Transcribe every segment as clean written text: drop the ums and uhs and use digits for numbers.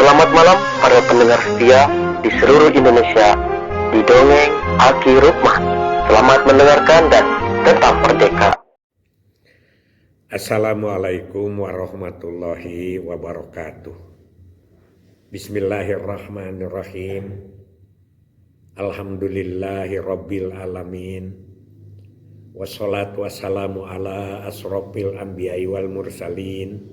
Selamat malam para pendengar setia di seluruh Indonesia di Dongeng Aki Rukman. Selamat mendengarkan dan tetap merdeka. Assalamualaikum warahmatullahi wabarakatuh. Bismillahirrahmanirrahim. Alhamdulillahi rabbil alamin. Wassalatu wassalamu ala asrofil anbiya'i wal mursalin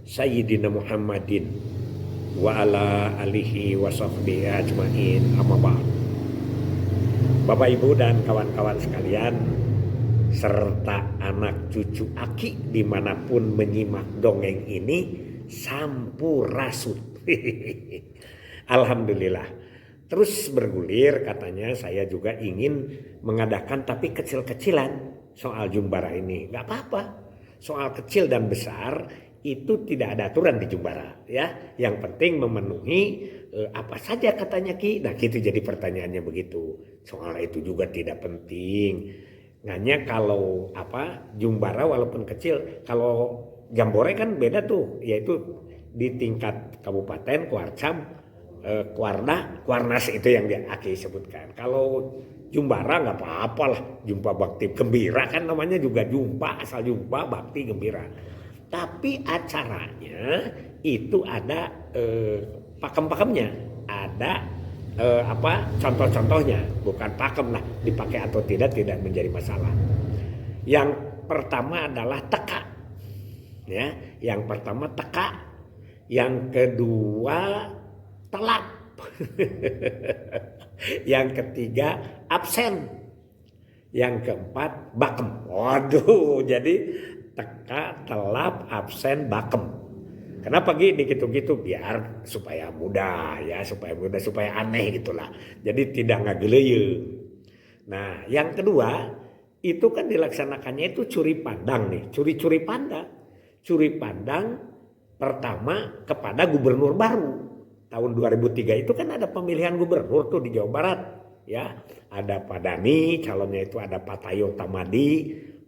Sayyidina Muhammadin wa ala alihi wa sahbihi ajma'in, amma ba'd. Bapak Ibu dan kawan-kawan sekalian serta anak cucu Aki dimanapun menyimak dongeng ini, sampurasun. Alhamdulillah. Terus bergulir, katanya saya juga ingin mengadakan tapi kecil-kecilan soal Jumbara ini. Gak apa-apa, soal kecil dan besar itu tidak ada aturan di Jumbara ya. Yang penting memenuhi apa saja katanya Ki. Nah gitu jadi pertanyaannya begitu. Soal itu juga tidak penting. Hanya kalau Jumbara walaupun kecil, kalau Jambore kan beda tuh, yaitu di tingkat kabupaten, Kuarcam, Kuarnas itu yang Aki sebutkan. Kalau Jumbara nggak apa-apa lah, Jumpa Bakti Gembira kan namanya juga Jumpa, asal Jumpa Bakti Gembira. Tapi acaranya itu ada pakem-pakemnya, ada contoh-contohnya, bukan pakem lah, dipakai atau tidak menjadi masalah. Yang pertama adalah teka, ya. Yang pertama teka, yang kedua telap, yang ketiga absen, yang keempat bakem. Waduh, jadi teka, telap, absen, bakem. Kenapa gini gitu-gitu? Biar supaya mudah ya, supaya aneh gitulah. Jadi tidak ngageleye. Nah, yang kedua itu kan dilaksanakannya itu curi pandang nih, curi pandang. Curi pandang pertama kepada gubernur baru. Tahun 2003 itu kan ada pemilihan gubernur tuh di Jawa Barat ya. Ada Pak Dani, calonnya itu ada Pak Tayo Tamadi.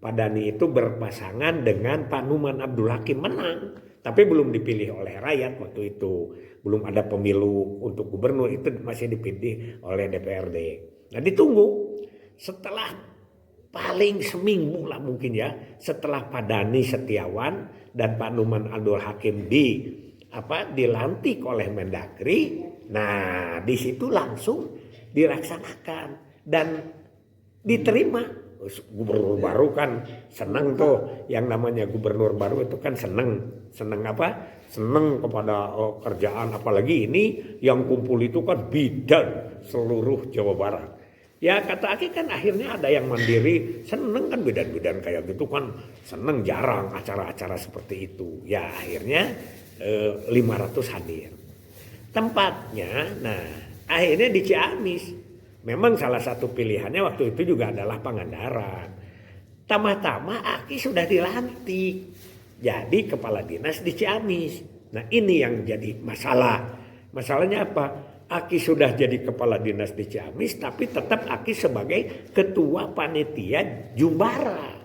Pak Dani itu berpasangan dengan Pak Numan Abdul Hakim, menang. Tapi belum dipilih oleh rakyat waktu itu. Belum ada pemilu untuk gubernur, itu masih dipilih oleh DPRD. Nah ditunggu setelah paling seminggu lah mungkin ya. Setelah Pak Dani Setiawan dan Pak Numan Abdul Hakim dilantik oleh Mendagri. Nah di situ langsung dilaksanakan dan diterima. Gubernur baru kan senang tuh, yang namanya gubernur baru itu kan senang kepada kerjaan, apalagi ini yang kumpul itu kan bidan seluruh Jawa Barat. Ya kata Aki kan akhirnya ada yang mandiri, seneng kan bidan-bidan kayak gitu kan, seneng, jarang acara-acara seperti itu. Ya akhirnya 500 hadir. Tempatnya, nah akhirnya di Ciamis. Memang salah satu pilihannya waktu itu juga adalah Pangandaran. Tama-tama Aki sudah dilantik jadi kepala dinas di Ciamis. Nah ini yang jadi masalah. Masalahnya apa? Aki sudah jadi kepala dinas di Ciamis, tapi tetap Aki sebagai ketua panitia Jumbara.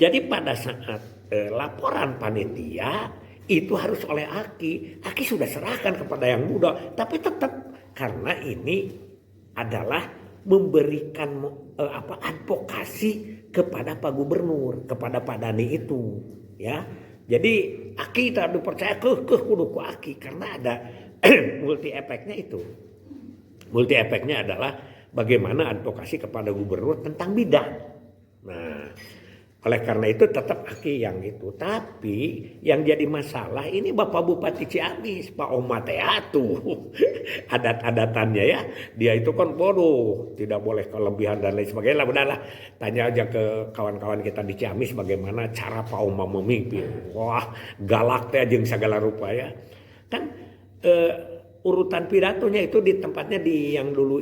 Jadi pada saat laporan panitia itu harus oleh Aki. Aki sudah serahkan kepada yang muda, tapi tetap karena ini adalah memberikan advokasi kepada Pak Gubernur, kepada Pak Dani itu, ya. Jadi Aki tak dipercaya kudu ku Aki karena ada multi efeknya itu. Multi efeknya adalah bagaimana advokasi kepada gubernur tentang bidang. Nah, oleh karena itu tetap Aki yang itu. Tapi yang jadi masalah ini Bapak Bupati Ciamis, Pak Omateatu. Adat-adatannya ya. Dia itu kan bodoh, tidak boleh kelebihan dan lain sebagainya. Udahlah, tanya aja ke kawan-kawan kita di Ciamis bagaimana cara Pak Oma memimpin. Wah, galak teh jeung segala rupa ya. Kan urutan pidatonya itu di tempatnya di yang dulu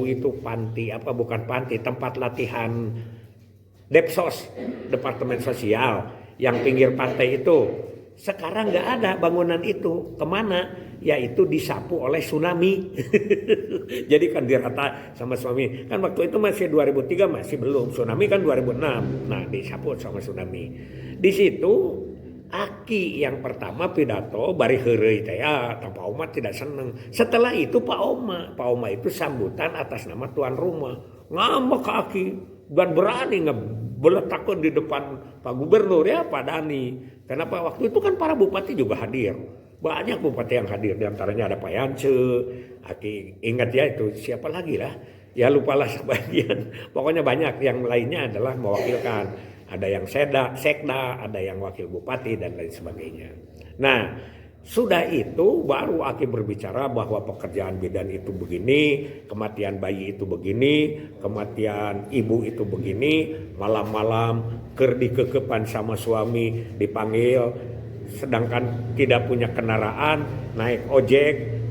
itu panti bukan panti, tempat latihan Depsos, Departemen Sosial yang pinggir pantai itu. Sekarang nggak ada bangunan itu, kemana? Yaitu disapu oleh tsunami. Jadi kan dirata sama tsunami. Kan waktu itu masih 2003, masih belum. Tsunami kan 2006. Nah disapu sama tsunami. Di situ Aki yang pertama pidato bari heureuy teh Pak Oma tidak seneng. Setelah itu Pak Oma itu sambutan atas nama tuan rumah. Ngambek ke Aki dan berani ngebeletakkan di depan Pak Gubernur ya Pak Dani. Kenapa waktu itu kan para bupati juga hadir. Banyak bupati yang hadir, diantaranya ada Pak Yance. Aki ingat ya itu siapa lagi lah. Ya lupalah sebagian. Pokoknya banyak, yang lainnya adalah mewakilkan. Ada yang sekda, ada yang wakil bupati dan lain sebagainya. Nah, sudah itu baru Aki berbicara bahwa pekerjaan bidan itu begini, kematian bayi itu begini, kematian ibu itu begini, malam-malam dikekepan sama suami dipanggil, sedangkan tidak punya kendaraan, naik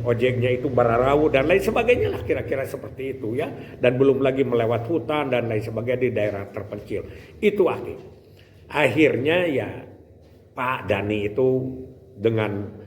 ojeknya itu bararau dan lain sebagainya lah, kira-kira seperti itu ya. Dan belum lagi melewat hutan dan lain sebagainya di daerah terpencil. Itu akhirnya ya Pak Dani itu dengan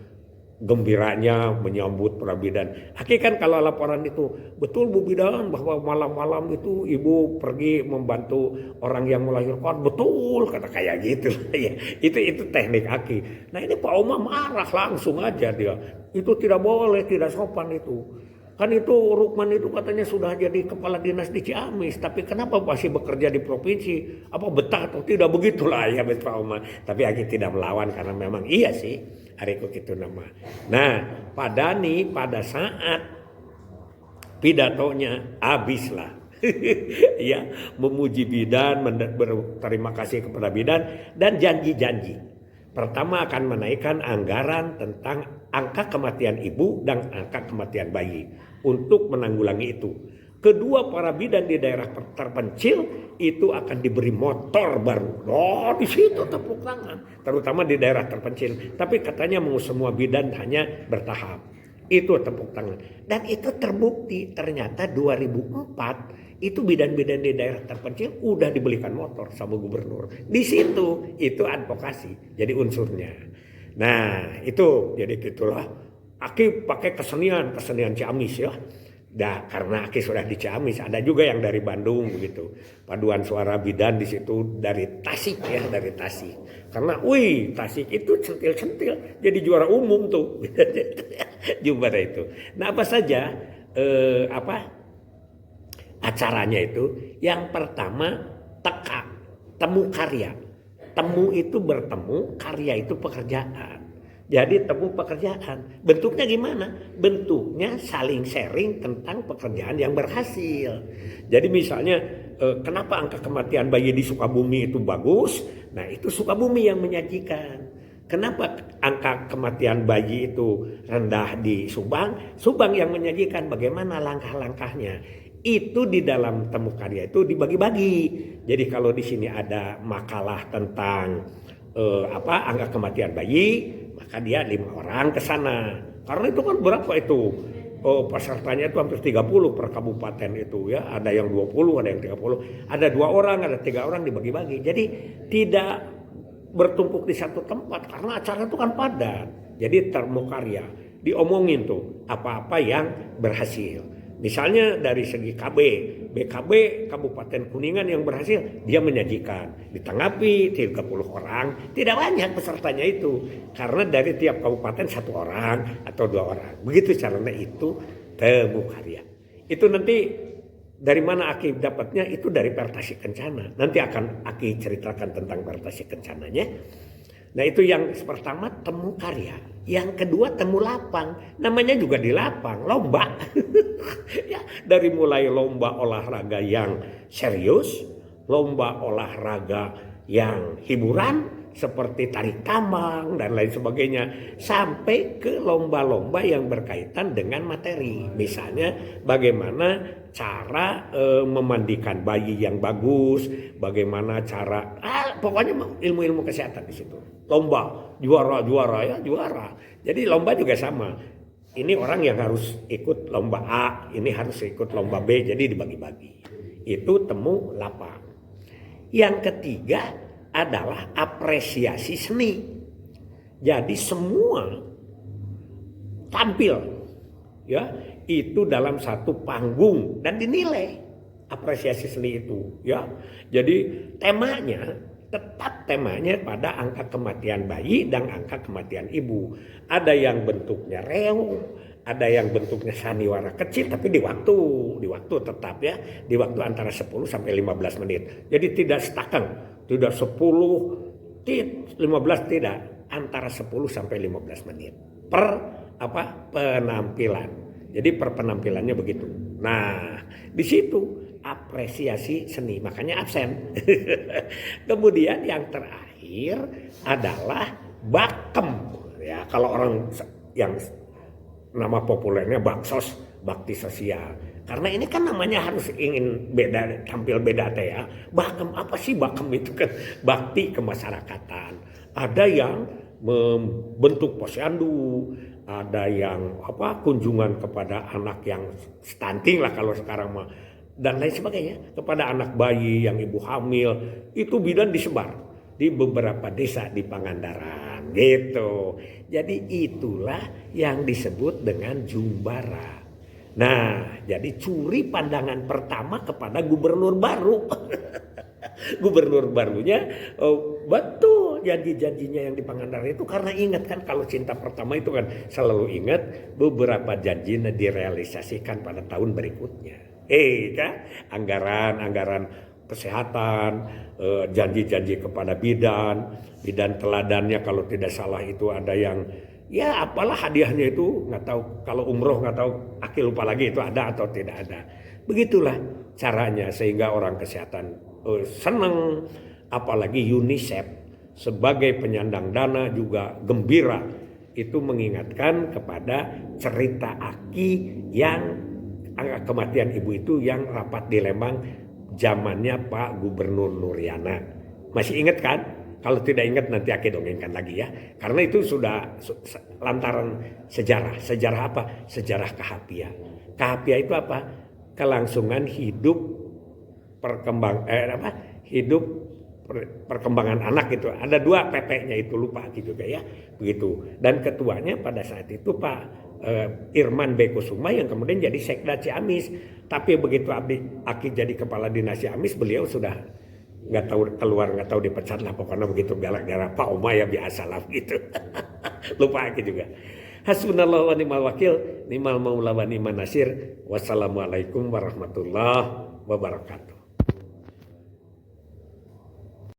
gembiranya menyambut para bidan. Kan kalau laporan itu betul Bu Bidan bahwa malam-malam itu ibu pergi membantu orang yang melahirkan, betul kata kayak gitu ya. Itu teknik Aki. Nah ini Pak Oma marah langsung aja dia. Itu tidak boleh, tidak sopan itu. Kan itu Rukman itu katanya sudah jadi kepala dinas di Ciamis, tapi kenapa masih bekerja di provinsi? Apa betah atau tidak? Begitulah ya Pak Oma. Tapi Aki tidak melawan karena memang iya sih, hariku gitu nama. Nah, Pak Dani pada saat pidatonya habislah. Ya, memuji bidan, berterima kasih kepada bidan dan janji-janji. Pertama akan menaikkan anggaran tentang angka kematian ibu dan angka kematian bayi untuk menanggulangi itu. Kedua, para bidan di daerah terpencil itu akan diberi motor baru. Oh, di situ tepuk tangan, terutama di daerah terpencil. Tapi katanya mau semua bidan hanya bertahap. Itu tepuk tangan. Dan itu terbukti, ternyata 2004 itu bidan-bidan di daerah terpencil udah dibelikan motor sama gubernur. Di situ itu advokasi jadi unsurnya. Nah, itu jadi gitulah. Aki pakai kesenian Ciamis ya. Nah, karena Aki sudah di Ciamis, ada juga yang dari Bandung begitu. Paduan suara bidan di situ dari Tasik ya, dari Tasik. Karena Tasik itu centil-centil jadi juara umum tuh. Juara itu. Nah, apa saja acaranya itu? Yang pertama temu karya. Temu itu bertemu, karya itu pekerjaan. Jadi temu pekerjaan. Bentuknya gimana? Bentuknya saling sharing tentang pekerjaan yang berhasil. Jadi misalnya kenapa angka kematian bayi di Sukabumi itu bagus? Nah itu Sukabumi yang menyajikan. Kenapa angka kematian bayi itu rendah di Subang? Subang yang menyajikan bagaimana langkah-langkahnya. Itu di dalam temu karya itu dibagi-bagi. Jadi kalau di sini ada makalah tentang angka kematian bayi, maka dia 5 orang ke sana. Karena itu kan berapa itu? Pesertanya itu hampir 30 per kabupaten itu ya. Ada yang 20, ada yang 30. Ada 2 orang, ada 3 orang dibagi-bagi. Jadi tidak bertumpuk di satu tempat karena acara itu kan padat. Jadi temu karya diomongin tuh apa-apa yang berhasil. Misalnya dari segi BKB Kabupaten Kuningan yang berhasil, dia menyajikan. Ditanggapi 30 orang, tidak banyak pesertanya itu. Karena dari tiap kabupaten 1 orang atau 2 orang. Begitu caranya itu temu karya. Itu nanti dari mana Aki dapatnya? Itu dari Pertasik Kencana. Nanti akan Aki ceritakan tentang Pertasik Kencananya. Nah itu yang pertama temu karya. Yang kedua temu lapang. Namanya juga di lapang, lomba. Ya, dari mulai lomba olahraga yang serius, lomba olahraga yang hiburan seperti tarik tambang dan lain sebagainya, sampai ke lomba-lomba yang berkaitan dengan materi. Misalnya bagaimana cara memandikan bayi yang bagus, bagaimana cara pokoknya ilmu-ilmu kesehatan di situ. Lomba juara. Jadi lomba juga sama. Ini orang yang harus ikut lomba A, ini harus ikut lomba B, jadi dibagi-bagi. Itu temu lapang. Yang ketiga adalah apresiasi seni. Jadi semua tampil ya, itu dalam satu panggung dan dinilai apresiasi seni itu ya. Jadi temanya tetap temanya pada angka kematian bayi dan angka kematian ibu. Ada yang bentuknya reog, ada yang bentuknya sandiwara kecil tapi di waktu tetap ya, di waktu antara 10 sampai 15 menit. Jadi tidak stakan, tidak 10 15 tidak, antara 10 sampai 15 menit per penampilan. Jadi per penampilannya begitu. Nah, di situ apresiasi seni, makanya absen. Kemudian yang terakhir adalah bakem. Ya, kalau orang yang nama populernya baksos, bakti sosial. Karena ini kan namanya harus ingin beda, tampil beda teh ya. Bakem apa sih bakem itu kan? Bakti kemasyarakatan. Ada yang membentuk posyandu, ada yang kunjungan kepada anak yang stunting lah kalau sekarang mah, dan lain sebagainya, kepada anak bayi yang ibu hamil. Itu bidan disebar di beberapa desa di Pangandaran gitu. Jadi itulah yang disebut dengan Jumbara. Nah, jadi curi pandangan pertama kepada gubernur baru. Gubernur barunya betul janji-janjinya yang di Pangandaran itu, karena ingat kan kalau cinta pertama itu kan selalu ingat beberapa janjinya direalisasikan pada tahun berikutnya. Kan anggaran kesehatan, janji-janji kepada bidan teladannya kalau tidak salah itu ada yang ya apalah hadiahnya itu, nggak tahu kalau umroh, nggak tahu Aki lupa lagi itu ada atau tidak ada. Begitulah caranya sehingga orang kesehatan senang, apalagi UNICEF sebagai penyandang dana juga gembira itu mengingatkan kepada cerita Aki yang angka kematian ibu itu yang rapat di Lembang zamannya Pak Gubernur Nuryana. Masih ingat kan? Kalau tidak ingat nanti Aki dongengkan lagi ya. Karena itu sudah lantaran sejarah. Sejarah apa? Sejarah Kahapia. Kahapia itu apa? Kelangsungan hidup perkembangan anak itu. Ada 2 PP-nya itu, lupa gitu ya. Begitu. Dan ketuanya pada saat itu Pak Irman B. Kusuma yang kemudian jadi Sekda Ciamis. Tapi begitu Aki jadi kepala dinas Ciamis, beliau sudah nggak tahu dipecat lah pokoknya begitu, gara-gara Pak Oma ya biasa lah gitu. Lupa Aki juga. Hasbunallahu wa ni'mal wakil, ni'mal maula wa ni'man nasir. Wassalamualaikum warahmatullahi wabarakatuh.